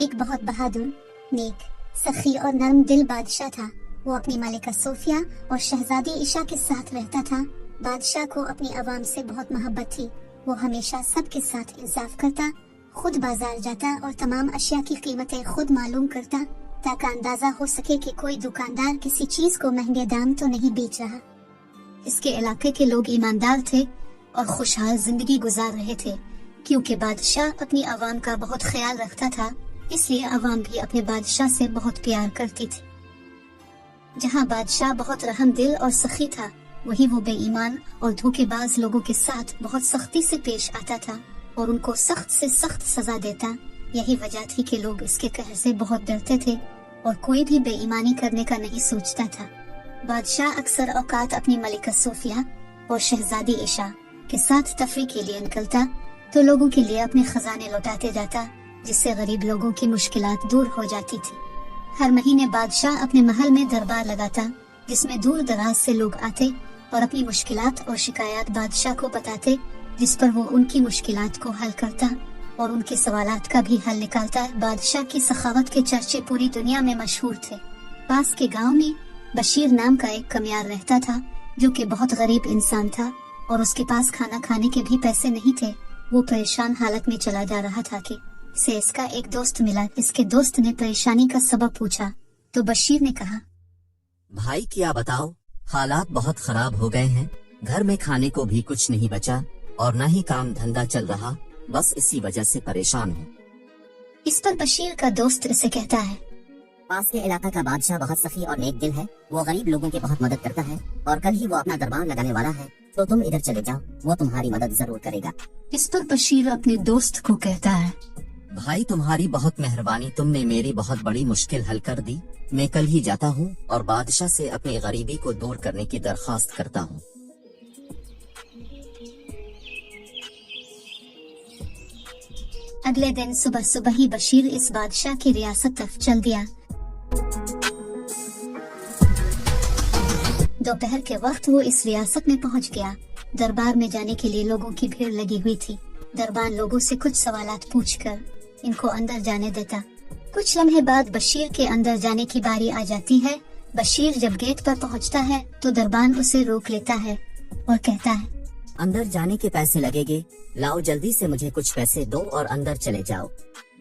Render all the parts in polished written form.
एक बहुत बहादुर, नेक, सखी और नरम दिल बादशाह था। वो अपनी मालिका सोफिया और शहजादी ईशा के साथ रहता था। बादशाह को अपनी आवाम से बहुत मोहब्बत थी। वो हमेशा सबके साथ इंसाफ करता, खुद बाजार जाता और तमाम अशिया की कीमतें खुद मालूम करता, ताकि अंदाजा हो सके कि कोई दुकानदार किसी चीज को महंगे दाम तो नहीं बेच रहा। इसके इलाके के लोग ईमानदार थे और खुशहाल जिंदगी गुजार रहे थे, क्योंकि बादशाह अपनी आवाम का बहुत ख्याल रखता था। इसलिए आवाम भी अपने बादशाह से बहुत प्यार करती थी। जहाँ बादशाह बहुत रहम दिल और सखी था, वहीं वो बेईमान और धोखेबाज लोगों के साथ बहुत सख्ती से पेश आता था और उनको सख्त से सख्त सजा देता। यही वजह थी कि लोग इसके कहर से बहुत डरते थे और कोई भी बेईमानी करने का नहीं सोचता था। बादशाह अक्सर औकात अपनी मलिका सोफिया और शहजादी ईशा के साथ तफरीह के लिए निकलता तो लोगों के लिए अपने खजाने लौटाते जाता, जिससे गरीब लोगों की मुश्किलात दूर हो जाती थी। हर महीने बादशाह अपने महल में दरबार लगाता, जिसमें दूर दराज से लोग आते और अपनी मुश्किलात और शिकायत बादशाह को बताते, जिस पर वो उनकी मुश्किलात को हल करता और उनके सवालात का भी हल निकालता। बादशाह की सखावत के चर्चे पूरी दुनिया में मशहूर थे। पास के गांव में बशीर नाम का एक कमियार रहता था, जो कि बहुत गरीब इंसान था और उसके पास खाना खाने के भी पैसे नहीं थे। वो परेशान हालत में चला जा रहा था कि से इसका एक दोस्त मिला। इसके दोस्त ने परेशानी का सबब पूछा तो बशीर ने कहा, भाई क्या बताओ, हालात बहुत खराब हो गए हैं। घर में खाने को भी कुछ नहीं बचा और न ही काम धंधा चल रहा, बस इसी वजह से परेशान हूँ। इस पर बशीर का दोस्त इसे कहता है, पास के इलाका का बादशाह बहुत सखी और नेक दिल है। वो गरीब लोगों की बहुत मदद करता है और कल ही वो अपना दरबार लगाने वाला है, तो तुम इधर चले जाओ, वो तुम्हारी मदद जरूर करेगा। इस पर बशीर अपने दोस्त को कहता है, भाई तुम्हारी बहुत मेहरबानी, तुमने मेरी बहुत बड़ी मुश्किल हल कर दी। मैं कल ही जाता हूँ और बादशाह से अपनी गरीबी को दूर करने की दरख्वास्त करता हूँ। अगले दिन सुबह सुबह ही बशीर इस बादशाह की रियासत तरफ चल दिया। दोपहर के वक्त वो इस रियासत में पहुंच गया। दरबार में जाने के लिए लोगों की भीड़ लगी हुई थी। दरबार लोगों से कुछ सवालात पूछकर इनको अंदर जाने देता। कुछ लम्हे बाद बशीर के अंदर जाने की बारी आ जाती है। बशीर जब गेट पर पहुंचता है तो दरबान उसे रोक लेता है और कहता है, अंदर जाने के पैसे लगेंगे, लाओ जल्दी से मुझे कुछ पैसे दो और अंदर चले जाओ।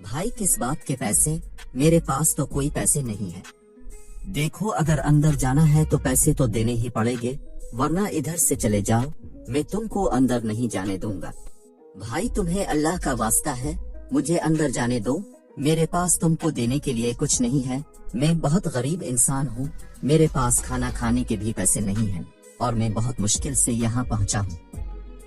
भाई किस बात के पैसे, मेरे पास तो कोई पैसे नहीं है। देखो अगर अंदर जाना है तो पैसे तो देने ही पड़ेंगे, वरना इधर से चले जाओ, मैं तुमको अंदर नहीं जाने दूंगा। भाई तुम्हें अल्लाह का वास्ता है, मुझे अंदर जाने दो, मेरे पास तुमको देने के लिए कुछ नहीं है। मैं बहुत गरीब इंसान हूँ, मेरे पास खाना खाने के भी पैसे नहीं हैं और मैं बहुत मुश्किल से यहाँ पहुँचा हूँ।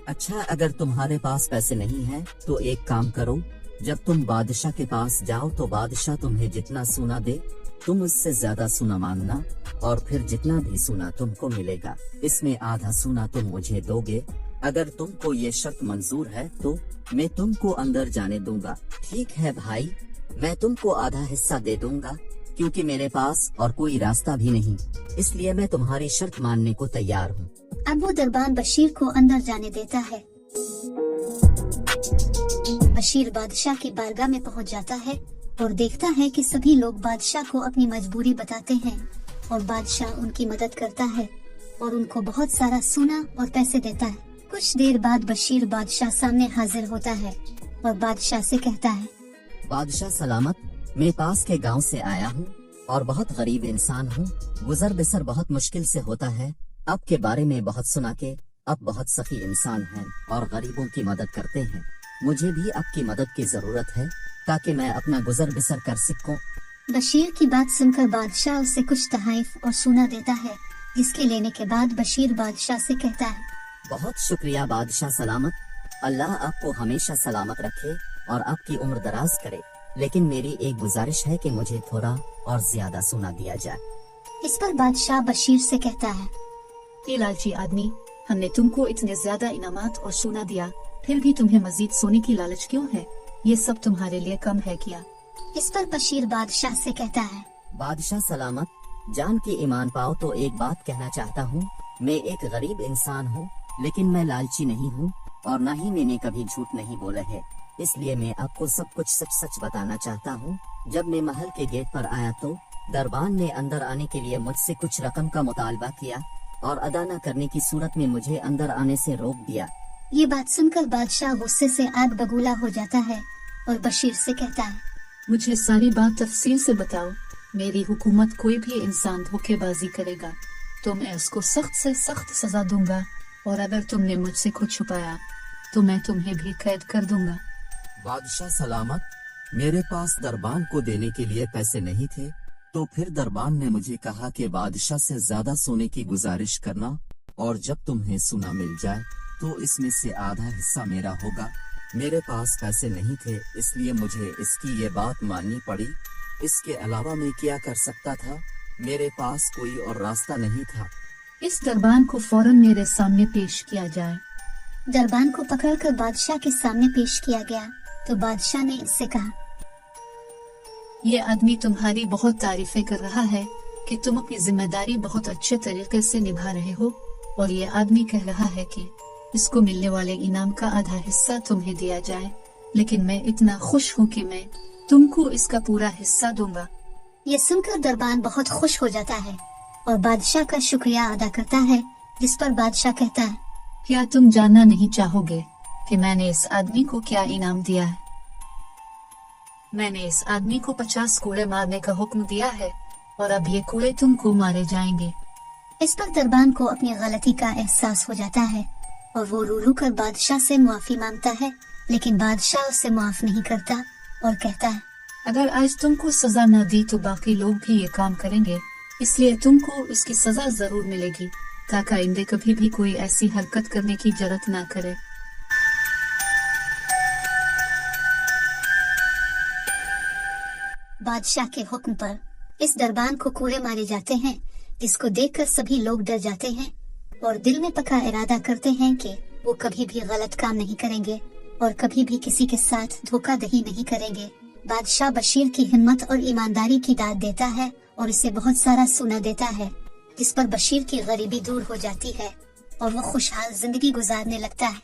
अच्छा अगर तुम्हारे पास पैसे नहीं है तो एक काम करो, जब तुम बादशाह के पास जाओ तो बादशाह तुम्हें जितना सोना दे तुम उससे ज्यादा सोना मांगना और फिर जितना भी सोना तुमको मिलेगा इसमें आधा सोना तुम मुझे दोगे। अगर तुमको ये शर्त मंजूर है तो मैं तुमको अंदर जाने दूंगा। ठीक है भाई, मैं तुमको आधा हिस्सा दे दूंगा, क्योंकि मेरे पास और कोई रास्ता भी नहीं, इसलिए मैं तुम्हारी शर्त मानने को तैयार हूँ। अब वो दरबान बशीर को अंदर जाने देता है। बशीर बादशाह की बारगाह में पहुंच जाता है और देखता है कि सभी लोग बादशाह को अपनी मजबूरी बताते हैं और बादशाह उनकी मदद करता है और उनको बहुत सारा सोना और पैसे देता है। कुछ देर बाद बशीर बादशाह सामने हाजिर होता है और बादशाह से कहता है, बादशाह सलामत, मैं पास के गांव से आया हूँ और बहुत गरीब इंसान हूँ। गुजर बसर बहुत मुश्किल से होता है। आपके बारे में बहुत सुना के आप बहुत सखी इंसान हैं और गरीबों की मदद करते हैं। मुझे भी आपकी मदद की जरूरत है ताकि मैं अपना गुजर बसर कर सकूं। बशीर की बात सुनकर बादशाह उसे कुछ तहाइफ और सोना देता है, जिसके लेने के बाद बशीर बादशाह से कहता है, बहुत शुक्रिया बादशाह सलामत, अल्लाह आपको हमेशा सलामत रखे और आपकी उम्र दराज करे, लेकिन मेरी एक गुजारिश है कि मुझे थोड़ा और ज्यादा सोना दिया जाए। इस पर बादशाह बशीर से कहता है, ए लालची आदमी, हमने तुमको इतने ज्यादा इनामात और सोना दिया, फिर भी तुम्हें मजीद सोने की लालच क्यों है? ये सब तुम्हारे लिए कम है क्या? इस पर बशीर बादशाह से कहता है, बादशाह सलामत, जान के ईमान पाओ तो एक बात कहना चाहता हूँ। मैं एक गरीब इंसान हूँ, लेकिन मैं लालची नहीं हूँ और न ही मैंने कभी झूठ नहीं बोला है। इसलिए मैं आपको सब कुछ सच सच बताना चाहता हूँ। जब मैं महल के गेट पर आया तो दरबान ने अंदर आने के लिए मुझसे कुछ रकम का मुतालबा किया और अदा न करने की सूरत में मुझे अंदर आने से रोक दिया। ये बात सुनकर बादशाह गुस्से से आग बबूला हो जाता है और बशीर से कहता है, मुझे सारी बात तफसील से बताओ। मेरी हुकूमत कोई भी इंसान धोखेबाजी करेगा तो मैं उसको सख्त से सख्त सजा दूंगा, और अगर तुमने मुझसे कुछ छुपाया तो मैं तुम्हें भी कैद कर दूंगा। बादशाह सलामत, मेरे पास दरबान को देने के लिए पैसे नहीं थे, तो फिर दरबान ने मुझे कहा कि बादशाह से ज्यादा सोने की गुजारिश करना, और जब तुम्हें सोना मिल जाए तो इसमें से आधा हिस्सा मेरा होगा। मेरे पास पैसे नहीं थे, इसलिए मुझे इसकी ये बात माननी पड़ी। इसके अलावा मैं क्या कर सकता था? मेरे पास कोई और रास्ता नहीं था। इस दरबान को फौरन मेरे सामने पेश किया जाए। दरबान को पकड़कर बादशाह के सामने पेश किया गया तो बादशाह ने इससे कहा, ये आदमी तुम्हारी बहुत तारीफें कर रहा है कि तुम अपनी जिम्मेदारी बहुत अच्छे तरीके से निभा रहे हो, और ये आदमी कह रहा है कि इसको मिलने वाले इनाम का आधा हिस्सा तुम्हें दिया जाए, लेकिन मैं इतना खुश हूँ कि मैं तुमको इसका पूरा हिस्सा दूंगा। ये सुनकर दरबान बहुत खुश हो जाता है और बादशाह का शुक्रिया अदा करता है, जिस पर बादशाह कहता है, क्या तुम जानना नहीं चाहोगे कि मैंने इस आदमी को क्या इनाम दिया है? मैंने इस आदमी को 50 कोड़े मारने का हुक्म दिया है, और अब ये कोड़े तुमको मारे जाएंगे। इस पर दरबान को अपनी गलती का एहसास हो जाता है और वो रो रो कर बादशाह से मुआफी मांगता है, लेकिन बादशाह उसे माफ नहीं करता और कहता है, अगर आज तुमको सजा न दी तो बाकी लोग भी ये काम करेंगे, इसलिए तुमको इसकी सजा जरूर मिलेगी, ताकि आइंदे कभी भी कोई ऐसी हरकत करने की जरूरत ना करे। बादशाह के हुक्म पर इस दरबान को कोड़े मारे जाते हैं, जिसको देखकर सभी लोग डर जाते हैं और दिल में पक्का इरादा करते हैं कि वो कभी भी गलत काम नहीं करेंगे और कभी भी किसी के साथ धोखाधड़ी नहीं करेंगे। बादशाह बशीर की हिम्मत और ईमानदारी की दाद देता है और इसे बहुत सारा सोना देता है, जिस पर बशीर की गरीबी दूर हो जाती है और वो खुशहाल जिंदगी गुजारने लगता है।